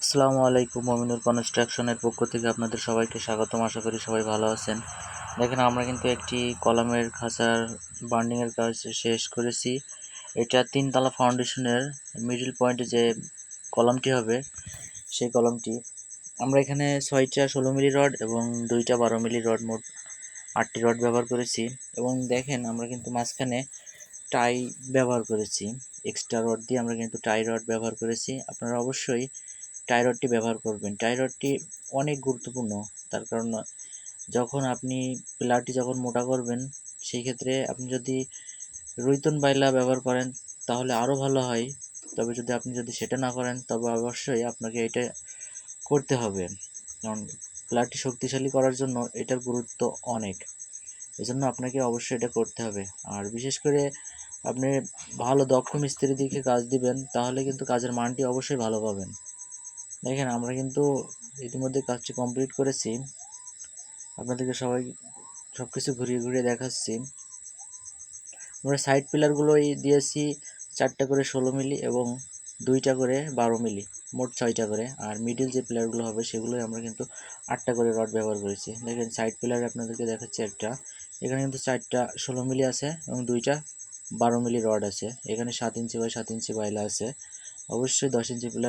আসসালামু আলাইকুম। মমিনুর কনস্ট্রাকশনের পক্ষ থেকে আপনাদের সবাইকে স্বাগতম। আশা করি সবাই ভালো আছেন। দেখেন, আমরা কিন্তু একটি কলামের খাঁচার বান্ডিংয়ের কাজ শেষ করেছি। এটা 3 তলা ফাউন্ডেশনের মিডল পয়েন্টে যে কলামটি হবে সেই কলামটি আমরা এখানে 6টা 16 মিলি রড এবং 2টা 12 মিলি রড, মোট 8টি রড ব্যবহার করেছি। এবং দেখেন, আমরা কিন্তু মাঝখানে টাই ব্যবহার করেছি। এক্সট্রা রড দিয়ে আমরা কিন্তু টাই রড ব্যবহার করেছি। আপনারা অবশ্যই টাই রডটি ব্যবহার করবেন। টাই রডটি অনেক গুরুত্বপূর্ণ, তার কারণ যখন আপনি পিলারটি যখন মোটা করবেন, সেই ক্ষেত্রে আপনি যদি রুইতন বাইলা ব্যবহার করেন তাহলে আরও ভালো হয়। তবে আপনি যদি সেটা না করেন, তবে অবশ্যই আপনাকে এটা করতে হবে, কারণ পিলারটি শক্তিশালী করার জন্য এটার গুরুত্ব অনেক। এজন্য আপনাকে অবশ্যই এটা করতে হবে। আর বিশেষ করে আপনি ভালো দক্ষ মিস্ত্রি দেখে কাজ দিবেন, তাহলে কিন্তু কাজের মানটি অবশ্যই ভালো পাবেন। দেখেন, আমরা কিন্তু ইতিমধ্যে কাজটি কমপ্লিট করেছি। আপনাদেরকে সব কিছু ঘুরিয়ে ঘুরিয়ে দেখাচ্ছি। আমরা সাইড পিলারগুলোই দিয়েছি 4টা করে 16 মিলি এবং 2টা করে 12 মিলি, মোট 6টা করে। আর মিডিল যে পিলারগুলো হবে সেগুলোই আমরা কিন্তু 8টা করে রড ব্যবহার করেছি। দেখেন, সাইড পিলার আপনাদেরকে দেখাচ্ছি একটা। এখানে কিন্তু 4টা 16 মিলি আছে এবং 2টা 12 মিলি রড আছে। এখানে 7 ইঞ্চি বাই 7 ইঞ্চি বাইলা আছে। অবশ্যই 10 ইঞ্চি পিলার